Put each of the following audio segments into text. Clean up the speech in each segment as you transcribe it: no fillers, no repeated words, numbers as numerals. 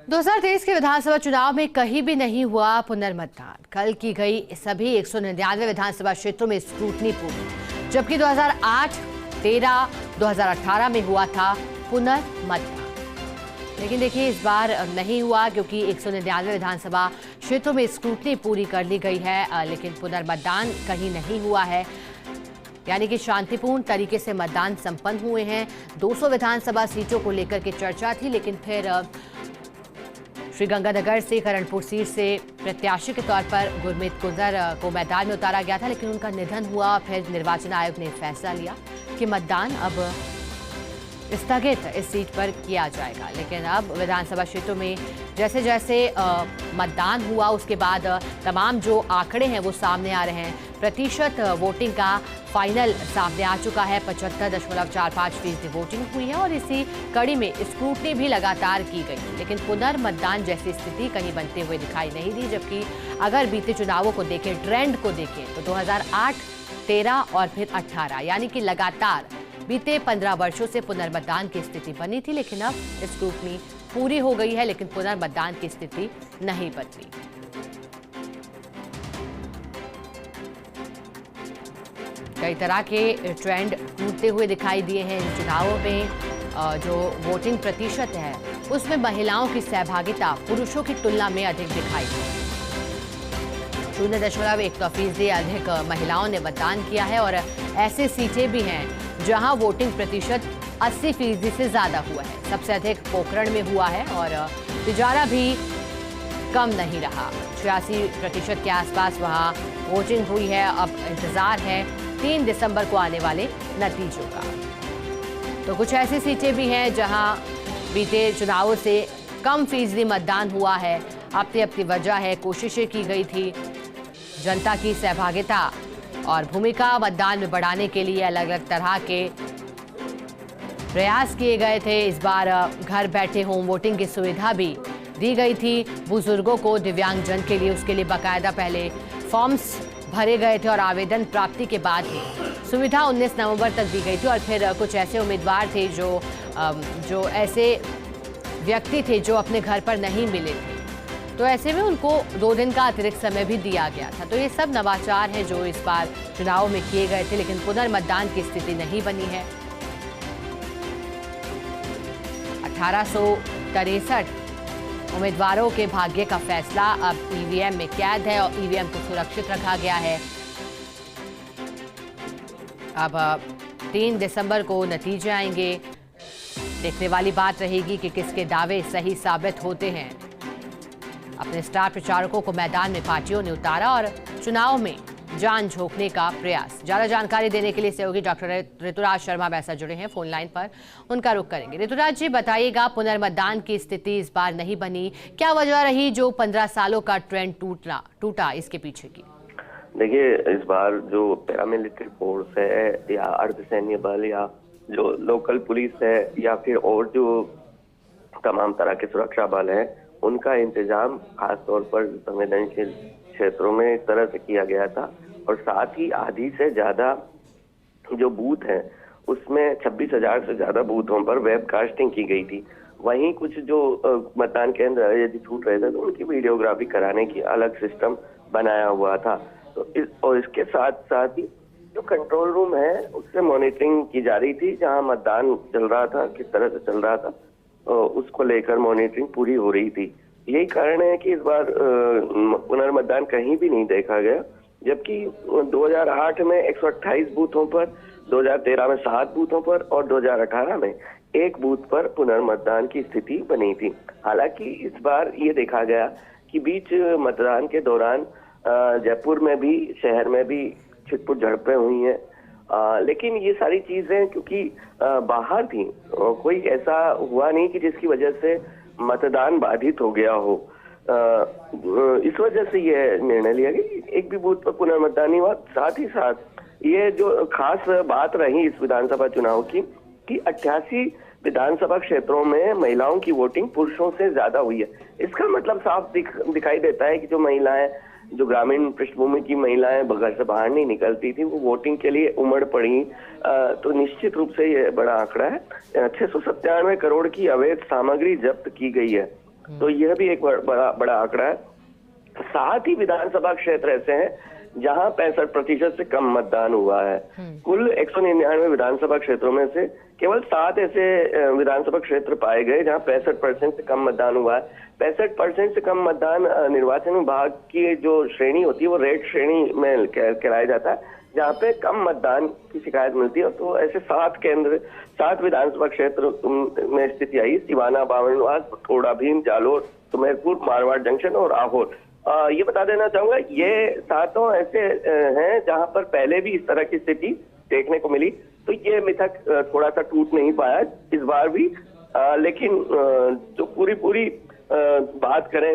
2023 के विधानसभा चुनाव में कहीं भी नहीं हुआ पुनर्मतदान। कल की गई सभी 199 विधानसभा क्षेत्रों में स्क्रूटनी पूरी, जबकि 2008, 13, 2018 में हुआ था पुनर्मतदान। लेकिन देखिए इस बार नहीं हुआ क्योंकि 199 विधानसभा क्षेत्रों में स्क्रूटनी पूरी कर ली गई है, लेकिन पुनर्मतदान कहीं नहीं हुआ है। यानी कि शांतिपूर्ण तरीके से मतदान संपन्न हुए हैं। 200 विधानसभा सीटों को लेकर के चर्चा थी, लेकिन फिर श्रीगंगानगर से करणपुर सीट से प्रत्याशी के तौर पर गुरमीत कुंदर को मैदान में उतारा गया था, लेकिन उनका निधन हुआ। फिर निर्वाचन आयोग ने फैसला लिया कि मतदान अब स्थगित इस सीट पर किया जाएगा। लेकिन अब विधानसभा क्षेत्रों में जैसे जैसे मतदान हुआ उसके बाद तमाम जो आंकड़े हैं वो सामने आ रहे हैं। प्रतिशत वोटिंग का फाइनल सामने आ चुका है। 75.45% वोटिंग हुई है और इसी कड़ी में स्क्रूटनी भी लगातार की गई, लेकिन पुनर्मतदान जैसी स्थिति कहीं बनते हुए दिखाई नहीं दी। जबकि अगर बीते चुनावों को देखें, ट्रेंड को देखें तो 2008, 13 और फिर 18 यानी कि लगातार बीते 15 वर्षों से पुनर्मतदान की स्थिति बनी थी, लेकिन अब स्क्रूटनी पूरी हो गई है, लेकिन पुनर्मतदान की स्थिति नहीं बदली। कई तरह के ट्रेंड टूटते हुए दिखाई दिए हैं इन चुनावों में। जो वोटिंग प्रतिशत है उसमें महिलाओं की सहभागिता पुरुषों की तुलना में अधिक दिखाई दी। 0.1% अधिक महिलाओं ने मतदान किया है और ऐसे सीटें भी हैं जहां वोटिंग प्रतिशत 80% से ज्यादा हुआ है। सबसे अधिक पोखरण में हुआ है और तिजारा भी कम नहीं रहा। 86% के आसपास वहां वोटिंग हुई है। अब इंतजार है 3 दिसंबर को आने वाले नतीजों का। तो कुछ ऐसी सीटें भी हैं जहां बीते चुनावों से कम फीसदी मतदान हुआ है। अपनी वजह है, कोशिशें की गई थी, जनता की सहभागिता और भूमिका मतदान में बढ़ाने के लिए अलग अलग तरह के प्रयास किए गए थे। इस बार घर बैठे होम वोटिंग की सुविधा भी दी गई थी बुजुर्गों को, दिव्यांगजन के लिए। उसके लिए बाकायदा पहले फॉर्म्स भरे गए थे और आवेदन प्राप्ति के बाद ही सुविधा 19 नवंबर तक दी गई थी। और फिर कुछ ऐसे उम्मीदवार थे जो ऐसे व्यक्ति थे जो अपने घर पर नहीं मिले थे, तो ऐसे में उनको 2 दिन का अतिरिक्त समय भी दिया गया था। तो ये सब नवाचार हैं जो इस बार चुनाव में किए गए थे, लेकिन पुनर्मतदान की स्थिति नहीं बनी है। 1863 उम्मीदवारों के भाग्य का फैसला अब ईवीएम में कैद है और ईवीएम को सुरक्षित रखा गया है। अब 3 दिसंबर को नतीजे आएंगे। देखने वाली बात रहेगी कि किसके दावे सही साबित होते हैं। अपने स्टार प्रचारकों को मैदान में पार्टियों ने उतारा और चुनाव में जान झोंकने का प्रयास। ज्यादा जानकारी देने के लिए सहयोगी डॉक्टर ऋतुराज शर्मा वैसा जुड़े हैं फोन लाइन पर, उनका रुख करेंगे। ऋतुराज जी बताइएगा, पुनर्मतदान की स्थिति इस बार नहीं बनी, क्या वजह रही जो 15 सालों का ट्रेंड टूटा इसके पीछे की? देखिए, इस बार जो पैरामिलिट्री फोर्स है या अर्धसैन्य बल या जो लोकल पुलिस है या फिर और जो तमाम तरह के सुरक्षा बल है, उनका इंतजाम खासतौर पर संवेदनशील क्षेत्रों में इस तरह से किया गया था। और साथ ही आधी से ज्यादा जो बूथ हैं उसमें 26,000 से ज्यादा बूथों पर वेबकास्टिंग की गई थी। वहीं कुछ जो मतदान केंद्र यदि छूट रहे थे तो उनकी वीडियोग्राफी कराने की अलग सिस्टम बनाया हुआ था। तो और इसके साथ साथ ही जो कंट्रोल रूम है उससे मॉनिटरिंग की जा रही थी, जहां मतदान चल रहा था, किस तरह से चल रहा था उसको लेकर मॉनिटरिंग पूरी हो रही थी। यही कारण है कि इस बार पुनर्मतदान कहीं भी नहीं देखा गया, जबकि 2008 में 128 बूथों पर, 2013 में 7 बूथों पर और 2018 में 1 बूथ पर पुनर्मतदान की स्थिति बनी थी। हालांकि इस बार ये देखा गया कि बीच मतदान के दौरान जयपुर में भी, शहर में भी छिटपुट झड़पें हुई हैं, लेकिन ये सारी चीजें क्योंकि बाहर थी, कोई ऐसा हुआ नहीं कि जिसकी वजह से मतदान बाधित हो गया हो। इस वजह से यह निर्णय लिया गया, एक भी बूथ पर पुनर्मतदान नहीं हुआ। साथ ही साथ ये जो खास बात रही इस विधानसभा चुनाव की कि 88 विधानसभा क्षेत्रों में महिलाओं की वोटिंग पुरुषों से ज्यादा हुई है। इसका मतलब साफ दिखाई देता है कि जो महिलाएं, जो ग्रामीण पृष्ठभूमि की महिलाएं घर से बाहर नहीं निकलती थी, वो वोटिंग के लिए उमड़ पड़ी। तो निश्चित रूप से ये बड़ा आंकड़ा है। 697 करोड़ की अवैध सामग्री जब्त की गई है तो यह भी एक बड़ा बड़ा आंकड़ा है। साथ ही विधानसभा क्षेत्र ऐसे हैं जहां 65% से कम मतदान हुआ है। कुल 199 विधानसभा क्षेत्रों में से केवल 7 ऐसे विधानसभा क्षेत्र पाए गए जहां 65% से कम मतदान हुआ है। 65% से कम मतदान निर्वाचन विभाग की जो श्रेणी होती है वो रेड श्रेणी में कराया जाता है, जहाँ पे कम मतदान की शिकायत मिलती है। तो ऐसे 7 विधानसभा क्षेत्र में स्थिति आई, सिवाना, बावनवास, थोड़ा भीम, जालोर, सुमेरपुर, मारवाड़ जंक्शन और आहोर। ये बता देना चाहूंगा, ये 7 ऐसे हैं जहां पर पहले भी इस तरह की स्थिति देखने को मिली, तो ये मिथक थोड़ा सा टूट नहीं पाया इस बार भी। लेकिन जो पूरी बात करें,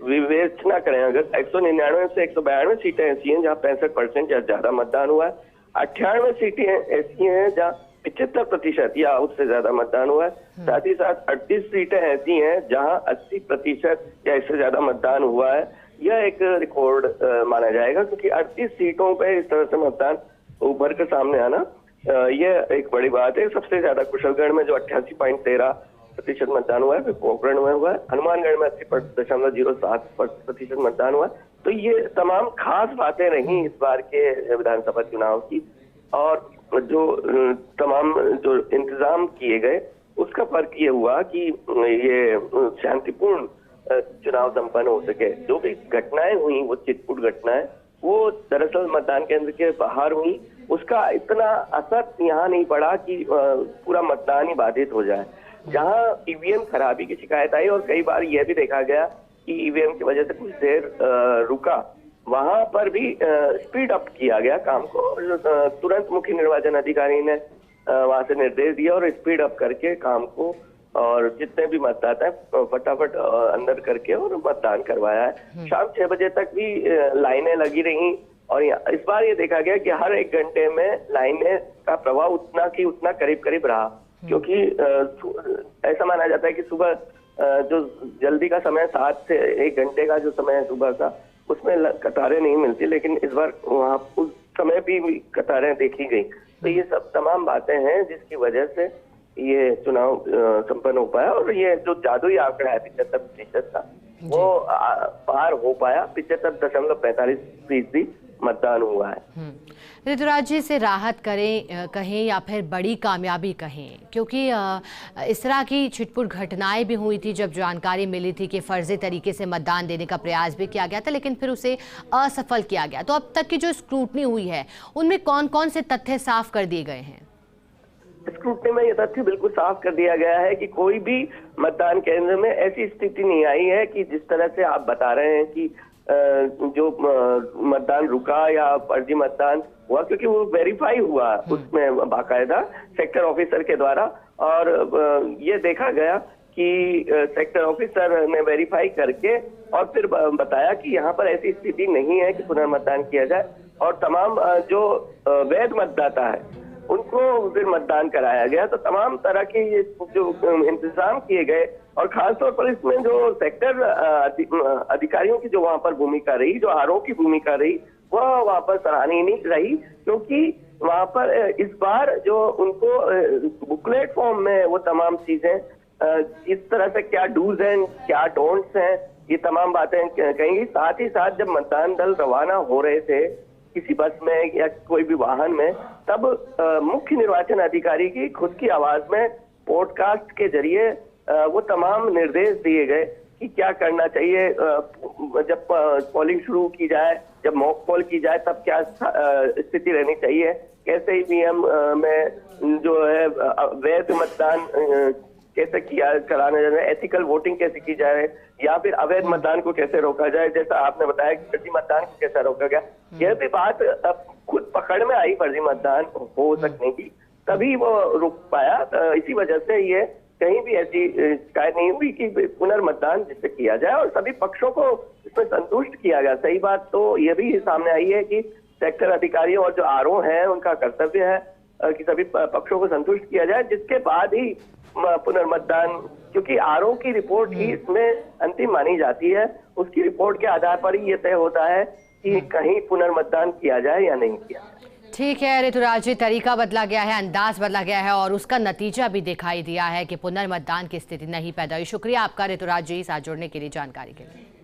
विवेचना करें, अगर 199 से 192 सीटें ऐसी हैं जहां 65% या ज्यादा मतदान हुआ है, 98 सीटें ऐसी हैं जहां 75% या उससे ज्यादा मतदान हुआ है। साथ ही साथ 38 सीटें ऐसी हैं जहां 80% या इससे ज्यादा मतदान हुआ है। यह एक रिकॉर्ड माना जाएगा, क्योंकि 38 सीटों पे इस तरह से मतदान उभर कर सामने आना यह एक बड़ी बात है। सबसे ज्यादा कुशलगढ़ में जो 88.13% मतदान हुआ है, फिर पोखरण में हुआ है, हनुमानगढ़ में 80.07% मतदान हुआ है। तो ये तमाम खास बातें रही इस बार के विधानसभा चुनाव की, और जो तमाम जो इंतजाम किए गए उसका फर्क ये हुआ कि ये शांतिपूर्ण चुनाव संपन्न हो सके। जो भी घटनाएं हुई वो चिटपुट घटनाएं, वो दरअसल मतदान केंद्र के बाहर हुई, उसका इतना असर यहाँ नहीं पड़ा कि पूरा मतदान ही बाधित हो जाए। जहाँ ईवीएम खराबी की शिकायत आई और कई बार यह भी देखा गया कि ईवीएम की वजह से कुछ देर रुका, वहां पर भी स्पीड अप किया गया काम को। तुरंत मुख्य निर्वाचन अधिकारी ने वहां से निर्देश दिया और स्पीड अप करके काम को, और जितने भी मतदाता है फटाफट अंदर करके और मतदान करवाया है। शाम 6 बजे तक भी लाइनें लगी रही, और इस बार ये देखा गया कि हर 1 घंटे में लाइनें का प्रवाह उतना की उतना करीब करीब रहा, क्योंकि ऐसा माना जाता है कि सुबह जो जल्दी का समय 7 से 1 घंटे का जो समय है सुबह का, उसमें कतारें नहीं मिलती, लेकिन इस बार वहां उस समय भी कतारें देखी गई। तो ये सब तमाम बातें हैं जिसकी वजह से ये चुनाव संपन्न हो पाया, और ये जो जादुई आंकड़ा है 75% का, वो पार हो पाया। 75.45% मतदान हुआ है। ऋतुराज जी, से राहत कहें या फिर बड़ी कामयाबी कहें, क्योंकि इस तरह की छिटपुट घटनाएं भी हुई थी जब जानकारी मिली थी कि फर्जी तरीके से मतदान देने का प्रयास भी किया गया था, लेकिन फिर उसे असफल किया गया। तो अब तक की जो स्क्रूटनी हुई है उनमें कौन कौन से तथ्य साफ कर दिए गए हैं? स्क्रूटनी में यह तथ्य बिल्कुल साफ कर दिया गया है कि कोई भी मतदान केंद्र में ऐसी स्थिति नहीं आई है कि जिस तरह से आप बता रहे हैं कि जो मतदान रुका या फर्जी मतदान हुआ, क्योंकि वो वेरीफाई हुआ उसमें बाकायदा सेक्टर ऑफिसर के द्वारा, और ये देखा गया कि सेक्टर ऑफिसर ने वेरीफाई करके और फिर बताया कि यहाँ पर ऐसी स्थिति नहीं है कि पुनर्मतदान किया जाए, और तमाम जो वैध मतदाता है उनको फिर मतदान कराया गया। तो तमाम तरह के ये जो इंतजाम किए गए, और खासतौर पर इसमें जो सेक्टर अधिकारियों की जो वहां पर भूमिका रही, जो आरओ की भूमिका रही, वह वहां पर सराहनीय रही, क्योंकि वहां पर इस बार जो उनको बुकलेट फॉर्म में वो तमाम चीजें इस तरह से क्या डूज हैं क्या डोंट्स हैं, ये तमाम बातें कहेंगी। साथ ही साथ जब मतदान दल रवाना हो रहे थे किसी बस में या कोई भी वाहन में, तब मुख्य निर्वाचन अधिकारी की खुद की आवाज में पॉडकास्ट के जरिए वो तमाम निर्देश दिए गए कि क्या करना चाहिए जब पोलिंग शुरू की जाए, जब मॉक पोल की जाए तब क्या स्थिति रहनी चाहिए, कैसे ईवीएम में जो है वैध मतदान कैसे कराना जाए, एथिकल वोटिंग कैसे की जाए, या फिर अवैध मतदान को कैसे रोका जाए, जैसा आपने बताया कि फर्जी मतदान को कैसे रोका गया। यह भी बात अब खुद पकड़ में आई फर्जी मतदान हो सकने की, तभी वो रुक पाया। इसी वजह से ये कहीं भी ऐसी शिकायत नहीं हुई कि पुनर्मतदान जिससे किया जाए, और सभी पक्षों को इसमें संतुष्ट किया गया। सही बात तो ये भी सामने आई है कि सेक्टर अधिकारी और जो आरओ हैं उनका कर्तव्य है कि सभी पक्षों को संतुष्ट किया जाए, जिसके बाद ही पुनर्मतदान, क्योंकि आरओ की रिपोर्ट ही इसमें अंतिम मानी जाती है, उसकी रिपोर्ट के आधार पर ही ये तय होता है कि कहीं पुनर्मतदान किया जाए या नहीं किया जाए। ठीक है ऋतुराज जी, तरीका बदला गया है, अंदाज बदला गया है और उसका नतीजा भी दिखाई दिया है कि पुनर्मतदान की स्थिति नहीं पैदा हुई। शुक्रिया आपका ऋतुराज जी, साथ जुड़ने के लिए, जानकारी के लिए।